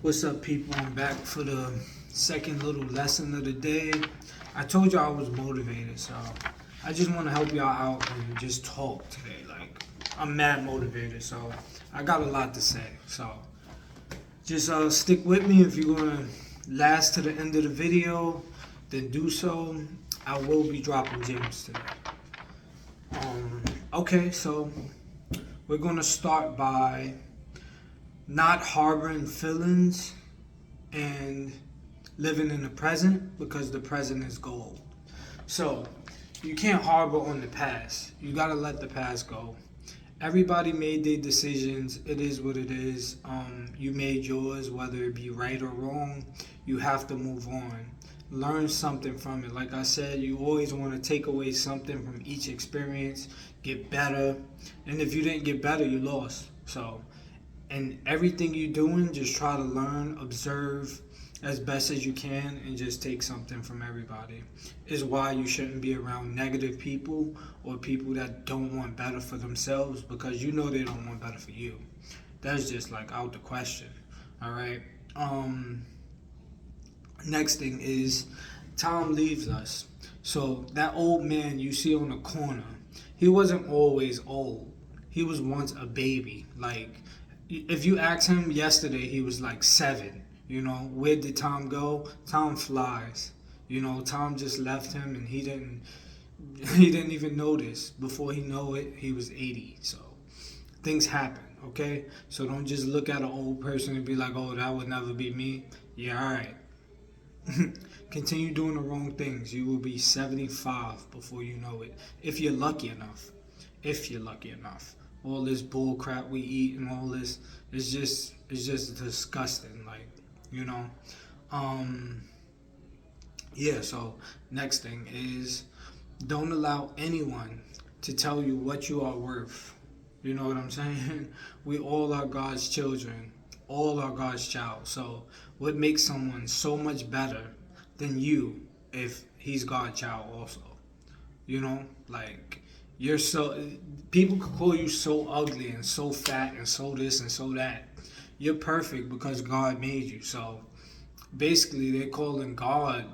What's up, people? I'm back for the second little lesson of the day. I told y'all I was motivated, so I just want to help y'all out and just talk today. Like, I'm mad motivated, so I got a lot to say. So just stick with me. If you're gonna last to the end of the video, then do so. I will be dropping gems today. Okay, so we're gonna start by not harboring feelings and living in the present, because the present is gold. So you can't harbor on the past. You gotta let the past go. Everybody made their decisions. It is what it is. You made yours, whether it be right or wrong. You have to move on. Learn something from it. Like I said, you always want to take away something from each experience, get better. And if you didn't get better, you lost. So, and everything you're doing, just try to learn, observe as best as you can, and just take something from everybody. Is why you shouldn't be around negative people or people that don't want better for themselves, because you know they don't want better for you. That's just like out the question. All right. Next thing is, time leaves us. So that old man you see on the corner, he wasn't always old. He was once a baby. Like, if you ask him yesterday, he was like 7. You know, where did time go? Time flies. You know, time just left him, and he didn't even notice. Before he know it, he was 80. So things happen. Okay, so don't just look at an old person and be like, "Oh, that would never be me." Yeah, all right. Continue doing the wrong things. You will be 75 before you know it. If you're lucky enough. If you're lucky enough. All this bull crap we eat and all this, it's just disgusting. Like, you know. Um yeah, so next thing is, don't allow anyone to tell you what you are worth. You know what I'm saying? We all are God's children. All are God's child. So what makes someone so much better than you if he's God's child also? You know? Like, you're so, people could call you so ugly and so fat and so this and so that. You're perfect because God made you. So basically they're calling God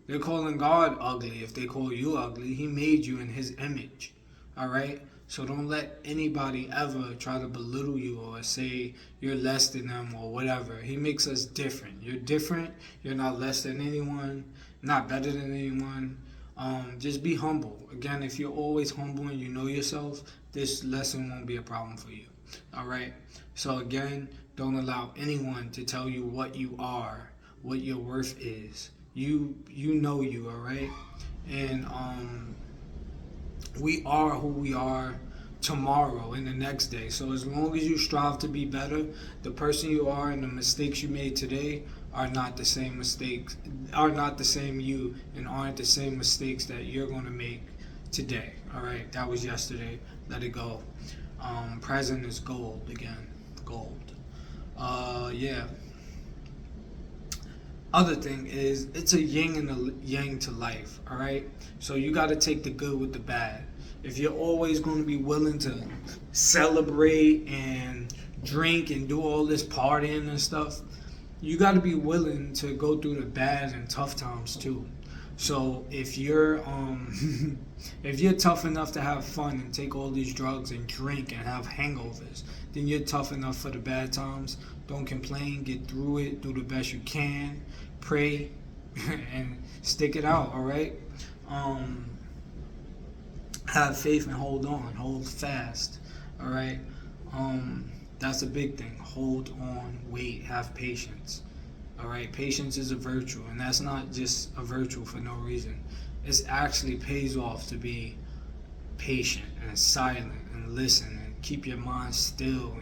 ugly if they call you ugly. He made you in his image. All right? So don't let anybody ever try to belittle you or say you're less than them or whatever. He makes us different. You're different. You're not less than anyone, not better than anyone. Just be humble. Again, if you're always humble and you know yourself, this lesson won't be a problem for you. All right? So again, don't allow anyone to tell you what you are, what your worth is. You know you, all right? And we are who we are tomorrow and the next day. So as long as you strive to be better, the person you are and the mistakes you made today are not the same mistakes, are not the same you, and aren't the same mistakes that you're going to make today. All right, that was yesterday. Let it go. Present is gold again. Gold. Yeah. Other thing is, it's a yin and a yang to life. All right, so you got to take the good with the bad. If you're always going to be willing to celebrate and drink and do all this partying and stuff, you got to be willing to go through the bad and tough times too. So if you're if you're tough enough to have fun and take all these drugs and drink and have hangovers, then you're tough enough for the bad times. Don't complain, get through it, do the best you can, pray, and stick it out. All right. Um, have faith and hold on, hold fast. All right. That's a big thing. Hold on, wait, have patience. All right, patience is a virtue, and that's not just a virtue for no reason. It actually pays off to be patient and silent and listen and keep your mind still,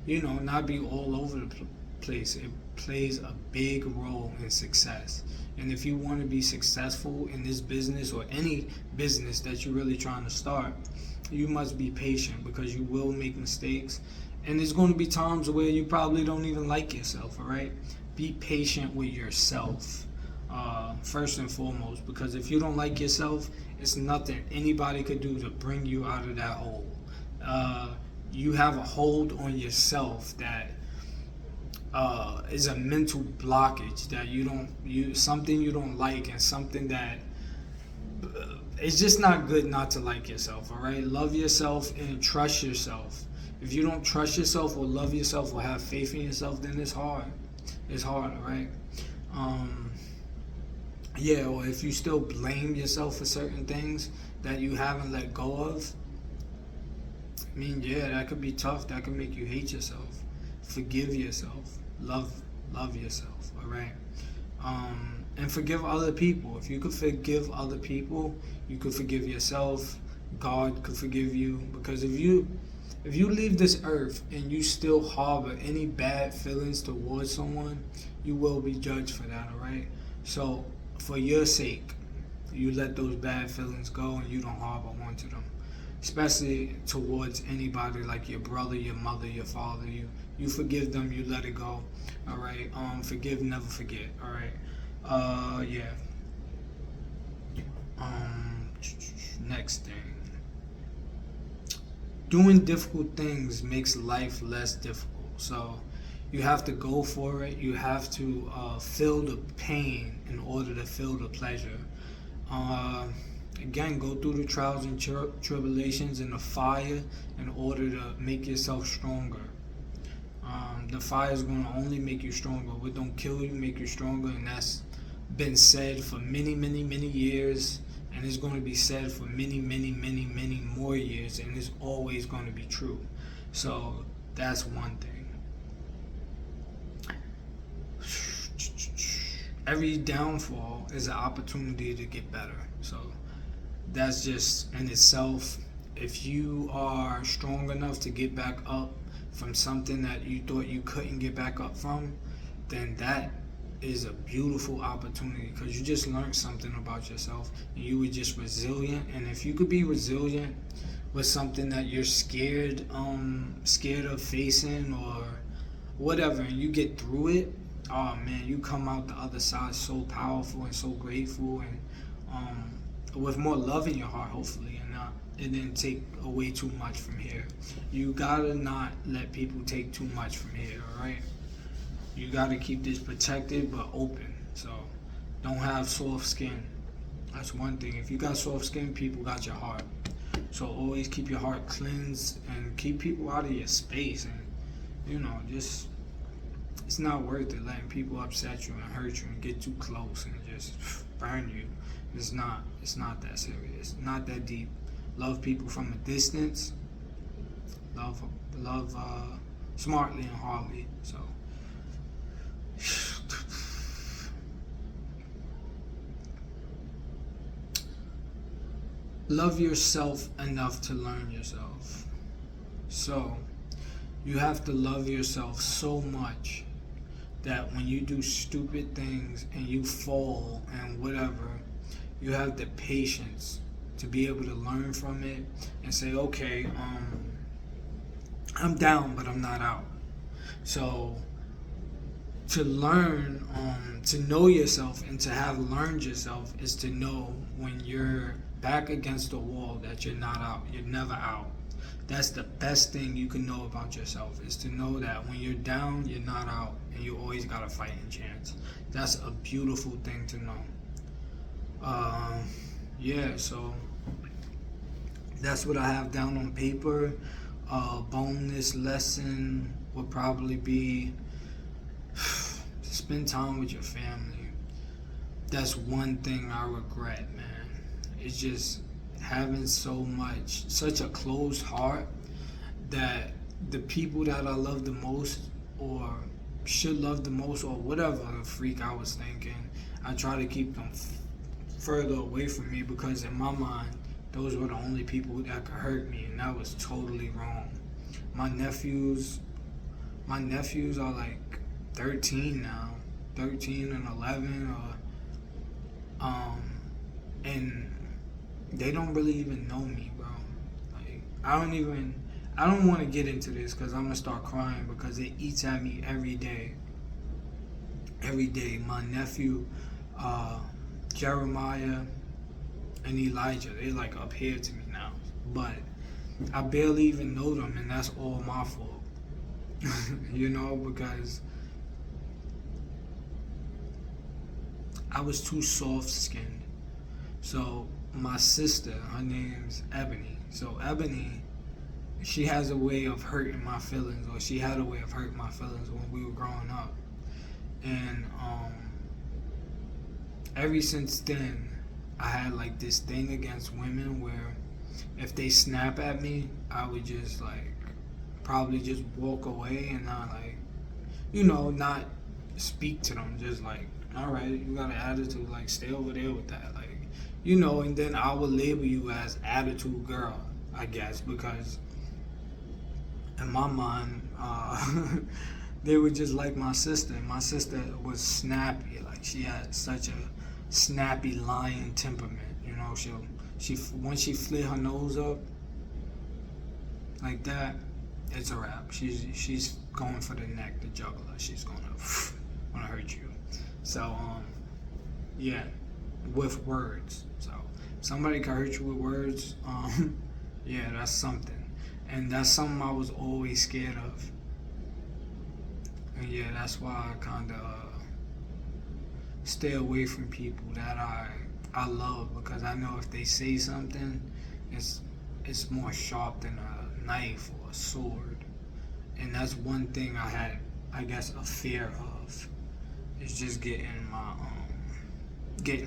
and not be all over the place. It plays a big role in success. And if you want to be successful in this business or any business that you're really trying to start, you must be patient, because you will make mistakes, and there's going to be times where you probably don't even like yourself. All right, be patient with yourself, first and foremost, because if you don't like yourself, it's nothing anybody could do to bring you out of that hole. You have a hold on yourself that is a mental blockage that something you don't like, and something that it's just not good not to like yourself. All right, love yourself and trust yourself. If you don't trust yourself or love yourself or have faith in yourself, then it's hard. It's hard, all right? Um, yeah, or if you still blame yourself for certain things that you haven't let go of, I mean, yeah, that could be tough. That could make you hate yourself. Forgive yourself. Love yourself. All right. And forgive other people. If you could forgive other people, you could forgive yourself. God could forgive you, because if you leave this earth and you still harbor any bad feelings towards someone, you will be judged for that. All right. So for your sake, you let those bad feelings go and you don't harbor onto them, especially towards anybody like your brother, your mother, your father. You forgive them, you let it go. All right. Forgive, never forget. All right. Yeah. Next thing. Doing difficult things makes life less difficult. So you have to go for it. You have to feel the pain in order to feel the pleasure. Uh, Again, go through the trials and tribulations and the fire in order to make yourself stronger. The fire is going to only make you stronger. What don't kill you make you stronger, and that's been said for many, many, many years, and it's going to be said for many, many, many, many more years, and it's always going to be true. So that's one thing. Every downfall is an opportunity to get better. So that's just in itself. If you are strong enough to get back up from something that you thought you couldn't get back up from, then that is a beautiful opportunity, because you just learned something about yourself and you were just resilient. And if you could be resilient with something that you're scared of facing or whatever, and you get through it, oh man, you come out the other side so powerful and so grateful, and with more love in your heart, hopefully, and it didn't take away too much from here. You gotta not let people take too much from here, all right? You gotta keep this protected but open. So don't have soft skin. That's one thing. If you got soft skin, people got your heart. So always keep your heart cleansed and keep people out of your space. And just it's not worth it letting people upset you and hurt you and get too close and just burn you. It's not that serious. Not that deep. Love people from a distance. Love smartly and hardly. So love yourself enough to learn yourself. So you have to love yourself so much that when you do stupid things and you fall and whatever, you have the patience to be able to learn from it and say, okay, I'm down, but I'm not out. So to learn, to know yourself and to have learned yourself is to know when you're back against the wall that you're not out. You're never out. That's the best thing you can know about yourself, is to know that when you're down, you're not out, and you always got a fighting chance. That's a beautiful thing to know. Yeah, so that's what I have down on paper. Bonus lesson would probably be to spend time with your family. That's one thing I regret, man. It's just having such a closed heart, that the people that I love the most or should love the most or whatever freak I was thinking, I try to keep them further away from me, because in my mind, those were the only people that could hurt me, and that was totally wrong. My nephews are like 13 now, 13 and 11, and they don't really even know me, bro. Like, I don't want to get into this because I'm gonna start crying, because it eats at me every day. Every day, my nephew, Jeremiah, and Elijah, they like up here to me now, but I barely even know them, and that's all my fault. Because I was too soft-skinned. So my sister, her name's Ebony. So Ebony, she has a way of hurting my feelings, or she had a way of hurting my feelings when we were growing up. And ever since then, I had like this thing against women where if they snap at me, I would just like probably just walk away and not like, not speak to them. Just like, all right, you got an attitude, like stay over there with that, like, and then I would label you as attitude girl, I guess, because in my mind, they were just like my sister. My sister was snappy, like she had such a snappy lion temperament. She once she flit her nose up like that, it's a wrap. She's going for the neck, the jugular. She's gonna hurt you. So yeah, with words. So somebody can hurt you with words. Yeah, that's something, and that's something I was always scared of. And yeah, that's why I kind of stay away from people that I love, because I know if they say something, it's more sharp than a knife or a sword. And that's one thing I had, I guess, a fear of. It's just getting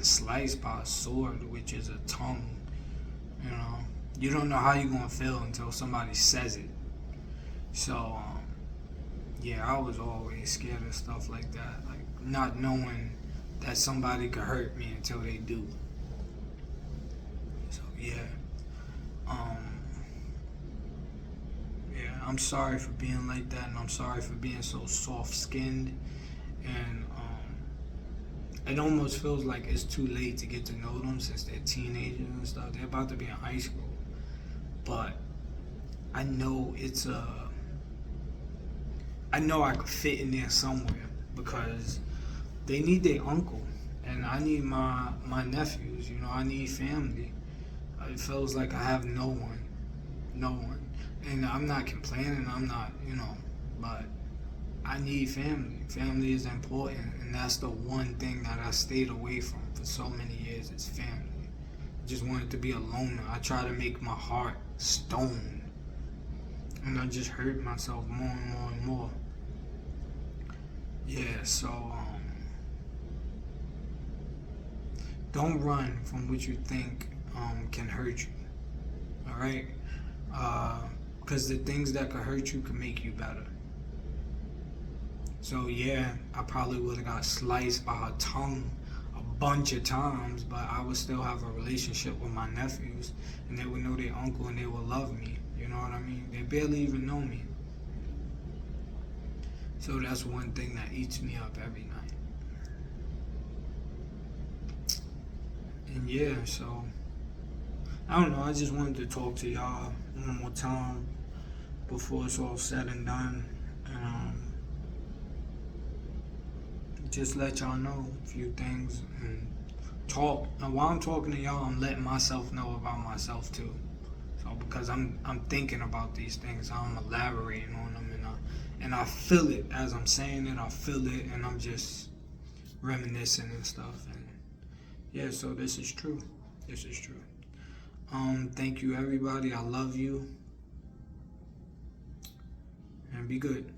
sliced by a sword, which is a tongue. You don't know how you're gonna feel until somebody says it. So yeah, I was always scared of stuff like that, like not knowing that somebody could hurt me until they do. So yeah, yeah, I'm sorry for being like that, and I'm sorry for being so soft-skinned, and it almost feels like it's too late to get to know them since they're teenagers and stuff. They're about to be in high school, but I know I know I could fit in there somewhere, because they need their uncle, and I need my nephews. I need family. It feels like I have no one, and I'm not complaining. I'm not, but I need family. Family is important, and that's the one thing that I stayed away from for so many years. Is family. I just wanted to be a loner. I try to make my heart stone, and I just hurt myself more and more and more. Yeah, so don't run from what you think can hurt you. All right, because the things that could hurt you can make you better. So yeah, I probably would have got sliced by her tongue a bunch of times, but I would still have a relationship with my nephews, and they would know their uncle, and they would love me. You know what I mean? They barely even know me. So that's one thing that eats me up every night. And yeah, so I don't know. I just wanted to talk to y'all one more time before it's all said and done, and just let y'all know a few things and talk. And while I'm talking to y'all, I'm letting myself know about myself too. So because I'm thinking about these things, I'm elaborating on them, and I feel it as I'm saying it. I feel it, and I'm just reminiscing and stuff. And yeah, so this is true. This is true. Thank you, everybody. I love you, and be good.